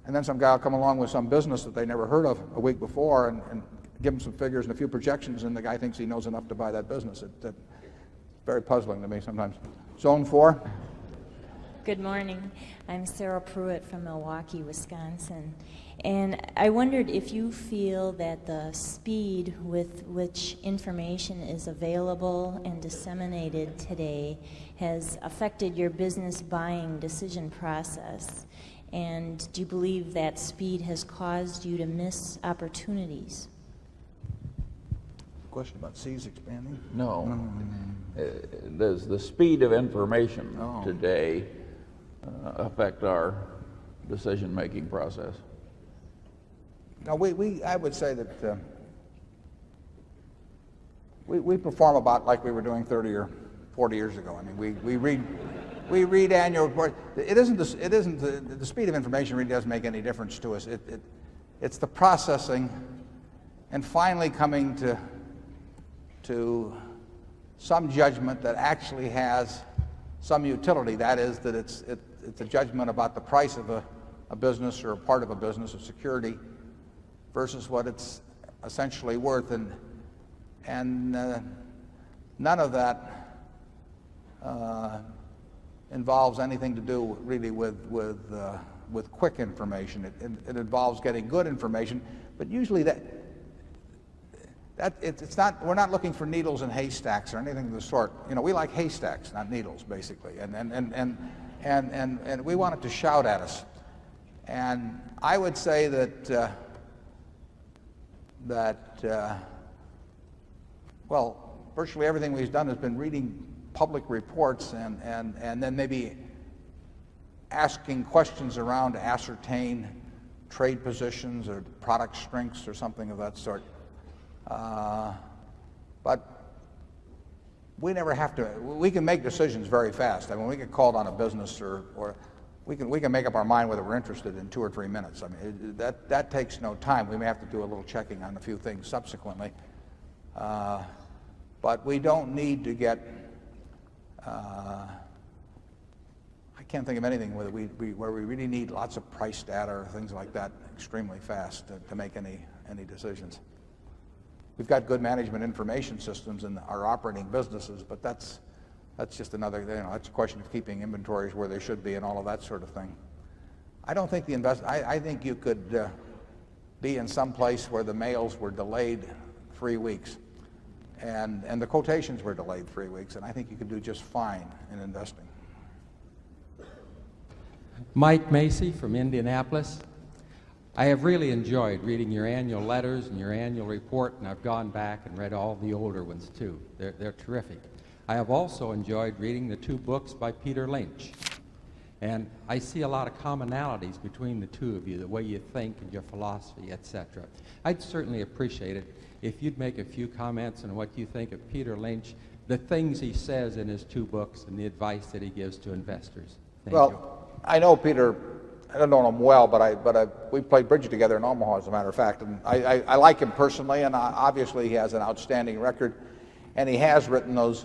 And then some guy will come along with some business that they never heard of a week before and give them some figures and a few projections, and the guy thinks he knows enough to buy that business. It's very puzzling to me sometimes. Zone 4. Good morning. I'm Sarah Pruitt from Milwaukee, Wisconsin. And I wondered if you feel that the speed with which information is available and disseminated today has affected your business buying decision process. And do you believe that speed has caused you to miss opportunities? Question about C's expanding? No. Does the speed of information today affect our decision-making process? No, I would say that we perform about like we were doing 30 or 40 years ago. I mean, we read annual reports. The speed of information really doesn't make any difference to us. It's the processing and finally coming to some judgment that actually has some utility. That is, that it's a judgment about the price of a business or a part of a business, of security, versus what it's essentially worth, and none of that involves anything to do really with quick information. It involves getting good information, but usually it's not. We're not looking for needles in haystacks or anything of the sort. You know, we like haystacks, not needles, basically, and we want it to shout at us. And I would say that well, virtually everything we've done has been reading public reports and then maybe asking questions around to ascertain trade positions or product strengths or something of that sort. But we never have to. We can make decisions very fast. I mean, we get called on a business or we can make up our mind whether we're interested in 2 or 3 minutes. I mean, that takes no time. We may have to do a little checking on a few things subsequently. But we don't need to get, I can't think of anything where we really need lots of price data or things like that extremely fast to make any decisions. We've got good management information systems in our operating businesses, but that's just another, that's a question of keeping inventories where they should be and all of that sort of thing. I don't think I think you could be in some place where the mails were delayed 3 weeks and the quotations were delayed 3 weeks, and I think you could do just fine in investing. Mike Macy from Indianapolis. I have really enjoyed reading your annual letters and your annual report, and I've gone back and read all the older ones too. They're terrific. I have also enjoyed reading the 2 books by Peter Lynch. And I see a lot of commonalities between the two of you, the way you think and your philosophy, etc. I'd certainly appreciate it if you'd make a few comments on what you think of Peter Lynch, the things he says in his 2 books, and the advice that he gives to investors. Thank you. I know Peter. I don't know him well, but we played bridge together in Omaha, as a matter of fact. And I like him personally, and obviously he has an outstanding record. And he has written those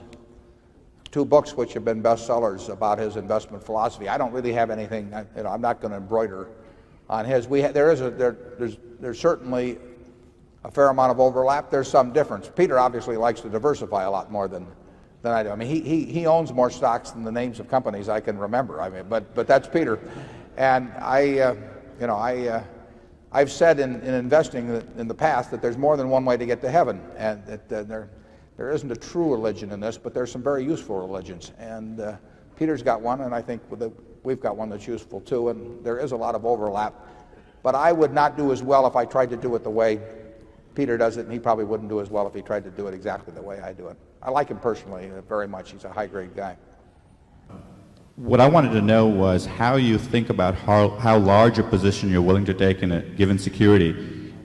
2 books which have been bestsellers about his investment philosophy. I don't really have anything. I'm not going to embroider on his. There's certainly a fair amount of overlap. There's some difference. Peter obviously likes to diversify a lot more than I do. I mean, he owns more stocks than the names of companies I can remember. I mean, but that's Peter. And I've said in investing in the past that there's more than one way to get to heaven, and that there isn't a true religion in this, but there's some very useful religions. And Peter's got one, and I think we've got one that's useful too, and there is a lot of overlap. But I would not do as well if I tried to do it the way Peter does it, and he probably wouldn't do as well if he tried to do it exactly the way I do it. I like him personally very much. He's a high-grade guy. What I wanted to know was how you think about how large a position you're willing to take in a given security,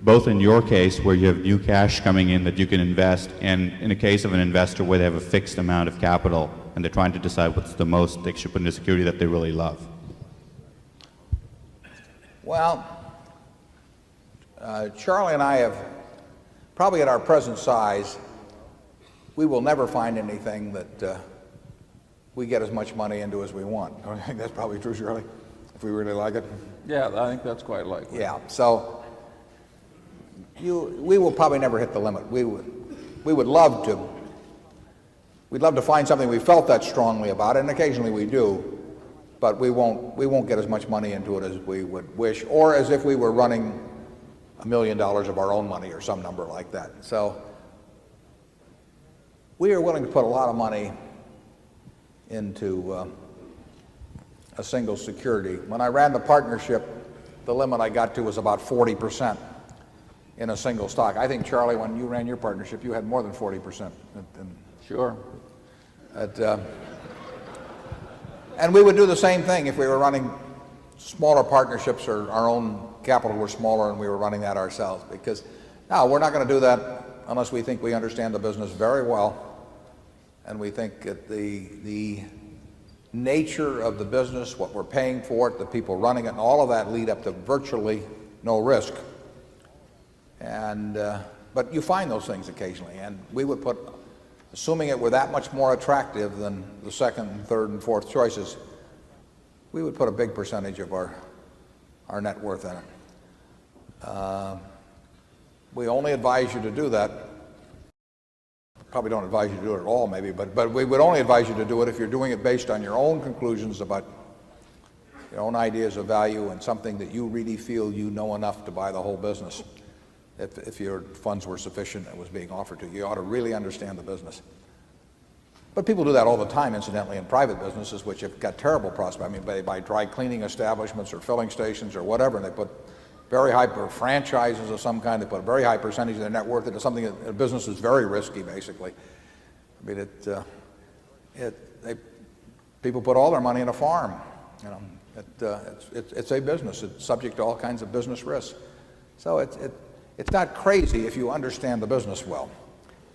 both in your case where you have new cash coming in that you can invest, and in a case of an investor where they have a fixed amount of capital and they're trying to decide what's the most they should put in a security that they really love. Well, Charlie and I have, probably at our present size, we will never find anything that we get as much money into as we want. I think that's probably true, Shirley, if we really like it. Yeah, I think that's quite likely. Yeah, so we will probably never hit the limit. We'd love to find something we felt that strongly about, and occasionally we do, but we won't get as much money into it as we would wish, or as if we were running $1 million of our own money or some number like that. So we are willing to put a lot of money into a single security. When I ran the partnership, the limit I got to was about 40% in a single stock. I think, Charlie, when you ran your partnership, you had more than 40%. Sure. And we would do the same thing if we were running smaller partnerships or our own capital were smaller and we were running that ourselves. Because, no, we're not going to do that unless we think we understand the business very well and we think that the nature of the business, what we're paying for it, the people running it, and all of that lead up to virtually no risk. But you find those things occasionally, and we would put, assuming it were that much more attractive than the second, and third, and fourth choices, we would put a big percentage of our net worth in it. We only advise you to do that. Probably don't advise you to do it at all, maybe, but we would only advise you to do it if you're doing it based on your own conclusions about your own ideas of value and something that you really feel you know enough to buy the whole business. If your funds were sufficient and was being offered to you, you ought to really understand the business. But people do that all the time, incidentally, in private businesses, which have got terrible prospects. I mean, they buy dry cleaning establishments or filling stations or whatever, and they put very high franchises of some kind. They put a very high percentage of their net worth into something that a business is very risky, basically. I mean, people put all their money in a farm. You know, it's a business. It's subject to all kinds of business risks. So it's not crazy if you understand the business well,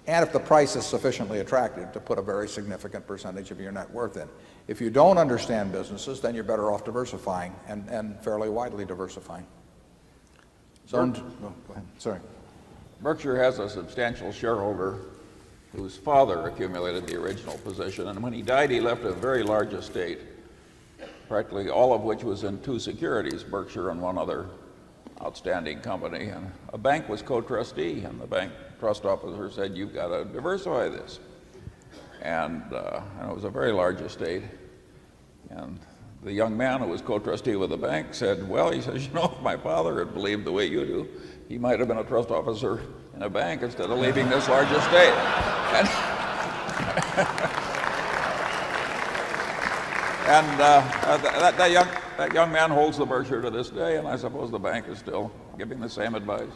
and if the price is sufficiently attractive to put a very significant percentage of your net worth in. If you don't understand businesses, then you're better off diversifying and fairly widely diversifying. So, go ahead. Sorry. Berkshire has a substantial shareholder whose father accumulated the original position, and when he died, he left a very large estate, practically all of which was in two securities, Berkshire and one other outstanding company. And a bank was co-trustee, and the bank trust officer said, "You've got to diversify this." And it was a very large estate. And the young man who was co-trustee with the bank said, "Well," he says, "you know, if my father had believed the way you do, he might have been a trust officer in a bank instead of leaving this large estate." And that young man holds the Berkshire to this day, and I suppose the bank is still giving the same advice.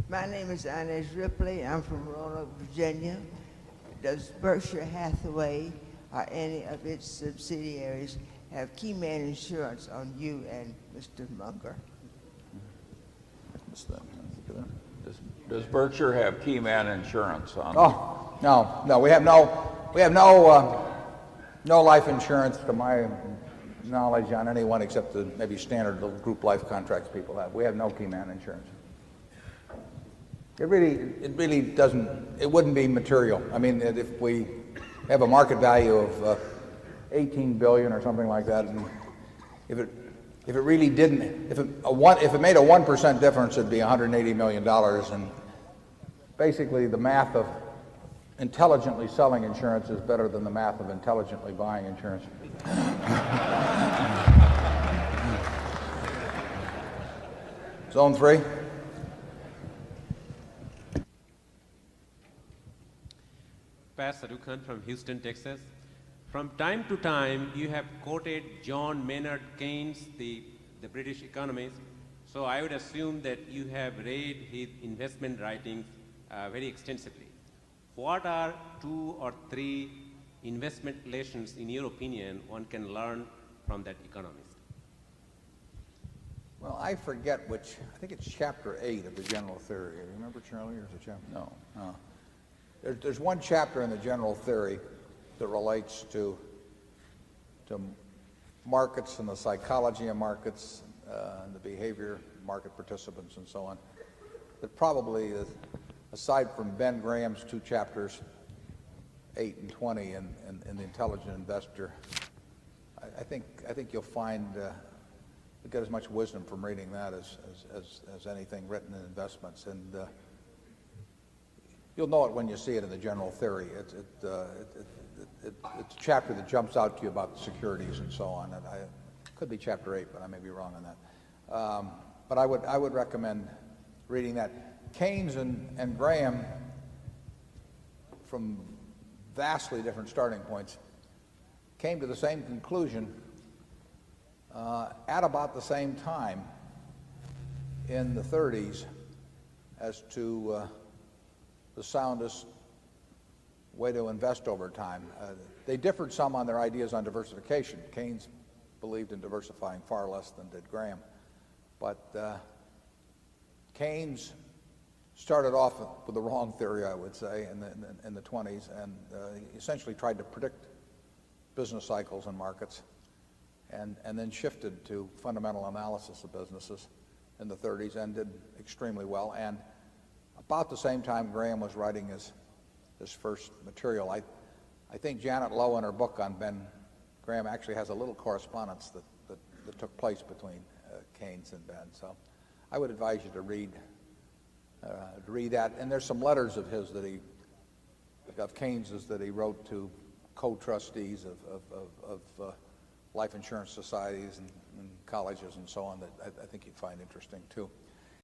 My name is Inez Ripley. I'm from Roanoke, Virginia. Does Berkshire Hathaway or any of its subsidiaries have key man insurance on you and Mr. Munger? Does Berkshire have key man insurance on? Oh, no, we have no life insurance to my knowledge on anyone except the maybe standard little group life contracts people have. We have no key man insurance. It really doesn't, it wouldn't be material. I mean, if we have a market value of 18 billion or something like that, and if it really didn't, if it made a 1% difference, it'd be $180 million. And basically the math of intelligently selling insurance is better than the math of intelligently buying insurance. Zone 3. Pat Sadukan from Houston, Texas. From time to time, you have quoted John Maynard Keynes, the British economist. So I would assume that you have read his investment writings very extensively. What are 2 or 3 investment lessons, in your opinion, one can learn from that economist? Well, I forget which, I think it's chapter 8 of the General Theory. You remember, Charlie, or is it chapter? No. There's one chapter in the General Theory that relates to markets and the psychology of markets and the behavior of market participants and so on. that probably, aside from Ben Graham's two chapters, 8 and 20 in The Intelligent Investor, I think you'll find you get as much wisdom from reading that as anything written in investments, and you'll know it when you see it in the general theory. It's a chapter that jumps out to you about the securities and so on. And it could be chapter 8, but I may be wrong on that. But I would recommend reading that. Keynes and Graham, from vastly different starting points, came to the same conclusion at about the same time in the 30s as to the soundest way to invest over time. They differed some on their ideas on diversification. Keynes believed in diversifying far less than did Graham. But Keynes started off with the wrong theory, I would say, in the 20s, and he essentially tried to predict business cycles and markets, and then shifted to fundamental analysis of businesses in the 30s and did extremely well. And about the same time Graham was writing his first material, I think Janet Lowe in her book on Ben Graham actually has a little correspondence that took place between Keynes and Ben. So I would advise you to read that. And there's some letters of his of Keynes's that he wrote to co-trustees of life insurance societies and colleges and so on that I think you'd find interesting too.